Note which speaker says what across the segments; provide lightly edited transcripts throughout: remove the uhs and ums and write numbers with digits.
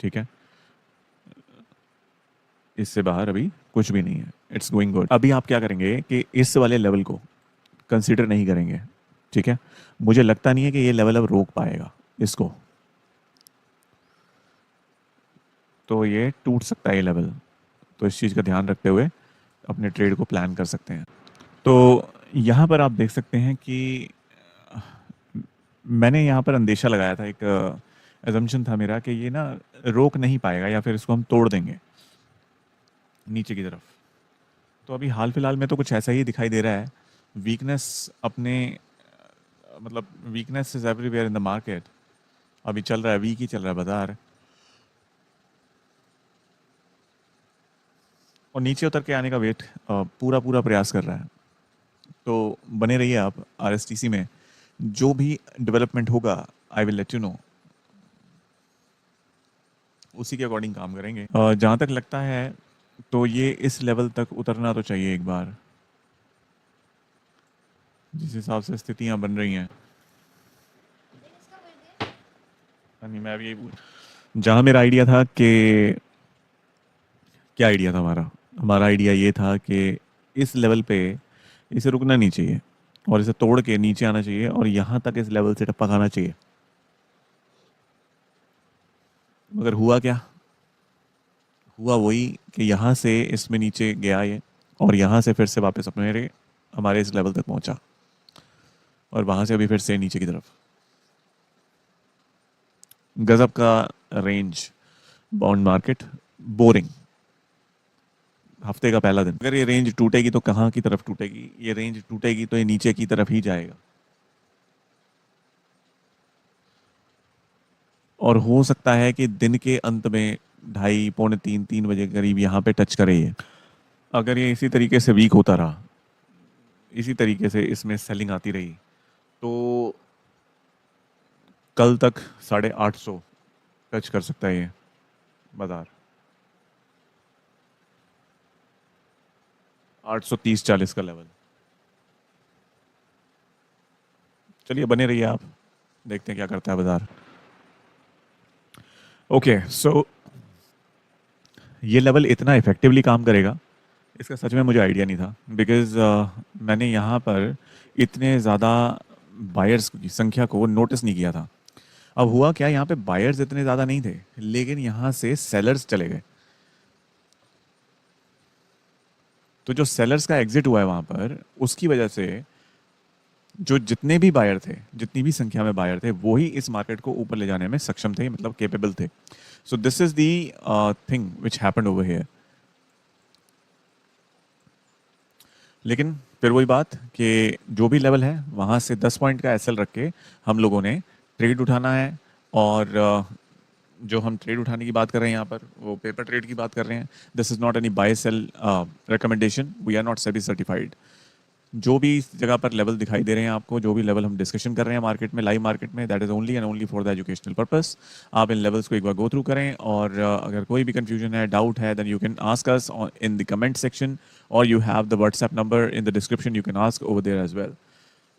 Speaker 1: ठीक है, इससे बाहर अभी कुछ भी नहीं है, इट्स गोइंग गुड। अभी आप क्या करेंगे कि इस वाले लेवल को कंसीडर नहीं करेंगे, ठीक है। मुझे लगता नहीं है कि ये लेवल अब रोक पाएगा इसको, तो ये टूट सकता है ये लेवल। तो इस चीज़ का ध्यान रखते हुए अपने ट्रेड को प्लान कर सकते हैं। तो यहाँ पर आप देख सकते हैं कि मैंने यहाँ पर अंदेशा लगाया था, एक एजम्पशन था मेरा कि ये ना रोक नहीं पाएगा या फिर इसको हम तोड़ देंगे नीचे की तरफ। तो अभी हाल फिलहाल में तो कुछ ऐसा ही दिखाई दे रहा है। वीकनेस अपने मतलब weakness is everywhere in the market. अभी चल रहा है वीक ही चल रहा है बाजार, और नीचे उतर के आने का वेट पूरा पूरा प्रयास कर रहा है। तो बने रहिए आप आरएसटीसी में, जो भी डेवलपमेंट होगा I will let you know, उसी के अकॉर्डिंग काम करेंगे। जहाँ तक लगता है तो ये इस लेवल तक उतरना तो चाहिए एक बार, जिस हिसाब से स्थितियाँ बन रही हैं। नहीं, मैं भी यही जहाँ मेरा आइडिया था कि क्या आइडिया था हमारा, हमारा आइडिया ये था कि इस लेवल पे इसे रुकना नहीं चाहिए और इसे तोड़ के नीचे आना चाहिए और यहाँ तक इस लेवल से टप्पा खाना चाहिए। मगर हुआ क्या, हुआ वही कि यहाँ से इसमें नीचे गया ये, और यहाँ से फिर से वापस अपने हमारे इस लेवल तक पहुँचा, और वहाँ से अभी फिर से नीचे की तरफ। गजब का रेंज, बॉन्ड मार्केट बोरिंग। हफ्ते का पहला दिन, अगर ये रेंज टूटेगी तो कहाँ की तरफ टूटेगी? ये रेंज टूटेगी तो ये नीचे की तरफ ही जाएगा, और हो सकता है कि दिन के अंत में 2:30 पौने 3 बजे के करीब यहाँ पे टच करे ये। अगर ये इसी तरीके से वीक होता रहा, इसी तरीके से इसमें सेलिंग आती रही, तो कल तक 850 टच कर सकता है ये बाजार। 830-40 का लेवल। चलिए बने रहिए आप, देखते हैं क्या करता है बाजार। ओके, सो ये लेवल इतना इफेक्टिवली काम करेगा इसका सच में मुझे आइडिया नहीं था, बिकॉज मैंने यहाँ पर इतने ज़्यादा बायर्स की संख्या को नोटिस नहीं किया था। अब हुआ क्या, यहाँ पे बायर्स इतने ज़्यादा नहीं थे, लेकिन यहाँ से सेलर्स चले गए। तो जो सेलर्स का एग्जिट हुआ है वहाँ पर, उसकी वजह से जो जितने भी बायर थे, जितनी भी संख्या में बायर थे, वो ही इस मार्केट को ऊपर ले जाने में सक्षम थे, मतलब केपेबल थे। So this is the thing which happened over here. लेकिन फिर वही बात कि जो भी लेवल है वहाँ से 10 पॉइंट का एसएल रख के हम लोगों ने ट्रेड उठाना है। और जो हम ट्रेड उठाने की बात कर रहे हैं यहाँ पर, वो पेपर ट्रेड की बात कर रहे हैं। This is not any buy sell recommendation, we are not SEBI certified. जो भी इस जगह पर लेवल दिखाई दे रहे हैं आपको, जो भी लेवल हम डिस्कशन कर रहे हैं मार्केट में, लाइव मार्केट में, that is only and only for the educational purpose. आप इन लेवल्स को एक बार गो थ्रू करें, और अगर कोई भी कंफ्यूजन है, डाउट है, then you can ask us in the comment section, और you have the WhatsApp number in the description, you can ask over there as well.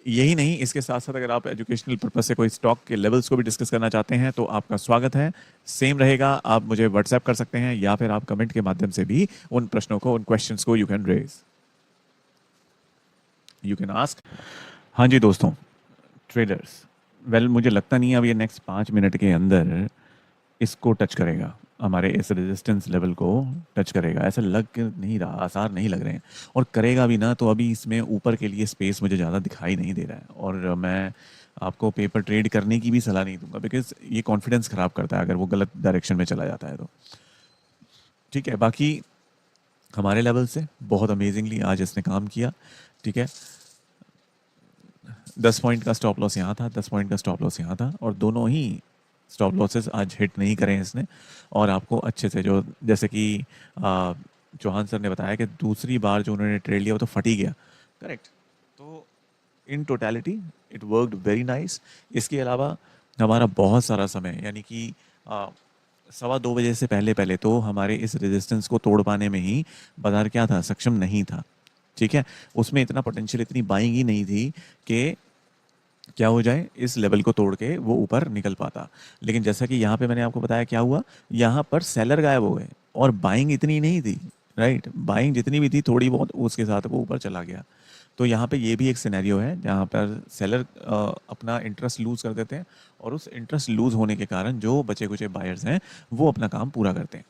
Speaker 1: यही नहीं, इसके साथ साथ अगर आप एजुकेशनल पर्पस से कोई स्टॉक के लेवल्स को भी डिस्कस करना चाहते हैं तो आपका स्वागत है। सेम रहेगा, आप मुझे व्हाट्सएप कर सकते हैं, या फिर आप कमेंट के माध्यम से भी उन प्रश्नों को, उन क्वेश्चंस को you can raise, you can ask. हाँ जी दोस्तों, ट्रेडर्स, वेल मुझे लगता नहीं है अब ये नेक्स्ट 5 मिनट के अंदर इसको टच करेगा, हमारे इस रेजिस्टेंस लेवल को टच करेगा, ऐसा लग नहीं रहा, आसार नहीं लग रहे हैं। और करेगा भी ना तो अभी इसमें ऊपर के लिए स्पेस मुझे ज़्यादा दिखाई नहीं दे रहा है, और मैं आपको पेपर ट्रेड करने की भी सलाह नहीं दूंगा, बिकॉज ये कॉन्फिडेंस ख़राब करता है अगर वो गलत डायरेक्शन में चला जाता है तो। ठीक है, बाकी हमारे लेवल से बहुत अमेजिंगली आज इसने काम किया। ठीक है, 10 पॉइंट का स्टॉप लॉस यहाँ था, 10 पॉइंट का स्टॉप लॉस यहाँ था, और दोनों ही स्टॉप लॉसेस आज हिट नहीं करें इसने। और आपको अच्छे से, जो जैसे कि चौहान सर ने बताया कि दूसरी बार जो उन्होंने ट्रेड लिया वो तो फट ही गया, करेक्ट। तो in totality it worked very nice. इसके अलावा हमारा बहुत सारा समय, यानी कि 2:15 से पहले पहले तो हमारे इस रेजिस्टेंस को तोड़ पाने में ही बाजार क्या था, सक्षम नहीं था। ठीक है, उसमें इतना पोटेंशियल, इतनी बाइंग ही नहीं थी कि क्या हो जाए, इस लेवल को तोड़ के वो ऊपर निकल पाता। लेकिन जैसा कि यहाँ पे मैंने आपको बताया क्या हुआ, यहाँ पर सेलर गायब हो गए और बाइंग इतनी नहीं थी, राइट? बाइंग जितनी भी थी थोड़ी बहुत, उसके साथ वो ऊपर चला गया। तो यहाँ पे ये भी एक सिनेरियो है जहाँ पर सेलर अपना इंटरेस्ट लूज़ कर देते हैं और उस इंटरेस्ट लूज़ होने के कारण जो बचे कुचे बायर्स हैं वो अपना काम पूरा करते हैं।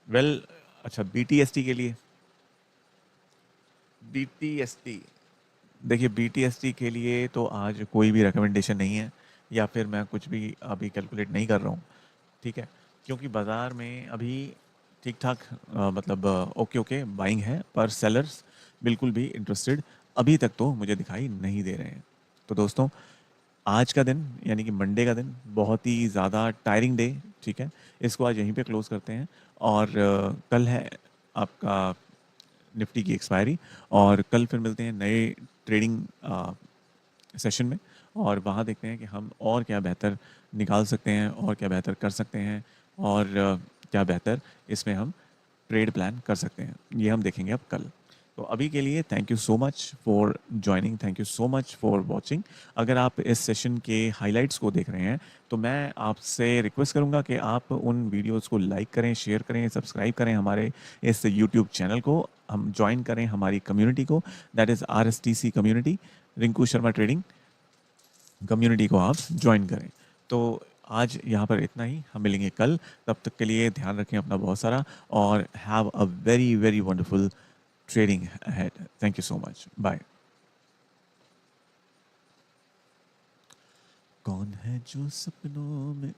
Speaker 1: वेल अच्छा, बीटीएसटी के लिए, बीटीएसटी, देखिए बीटीएसटी के लिए तो आज कोई भी रिकमेंडेशन नहीं है या फिर मैं कुछ भी अभी कैलकुलेट नहीं कर रहा हूँ, ठीक है? क्योंकि बाज़ार में अभी ठीक-ठाक मतलब ओके ओके बाइंग है, पर सेलर्स बिल्कुल भी इंटरेस्टेड अभी तक तो मुझे दिखाई नहीं दे रहे हैं। तो दोस्तों, आज का दिन यानी कि मंडे का दिन बहुत ही ज़्यादा टायरिंग डे, ठीक है? इसको आज यहीं पे क्लोज़ करते हैं और कल है आपका निफ्टी की एक्सपायरी और कल फिर मिलते हैं नए ट्रेडिंग सेशन में और वहाँ देखते हैं कि हम और क्या बेहतर निकाल सकते हैं और क्या बेहतर कर सकते हैं और क्या बेहतर इसमें हम ट्रेड प्लान कर सकते हैं। ये हम देखेंगे अब कल। तो अभी के लिए thank you so much for joining, thank you so much for watching. अगर आप इस सेशन के हाइलाइट्स को देख रहे हैं तो मैं आपसे रिक्वेस्ट करूंगा कि आप उन वीडियोस को लाइक करें, शेयर करें, सब्सक्राइब करें हमारे इस यूट्यूब चैनल को, हम ज्वाइन करें हमारी कम्युनिटी को, that is RSTC community, Rinku Sharma trading community को आप ज्वाइन करें। तो आज यहाँ पर इतना ही, हम मिलेंगे कल। तब तक के लिए ध्यान रखें अपना बहुत सारा और have a very very wonderful trading ahead. Thank you so much, bye. कौन है जो सपनों में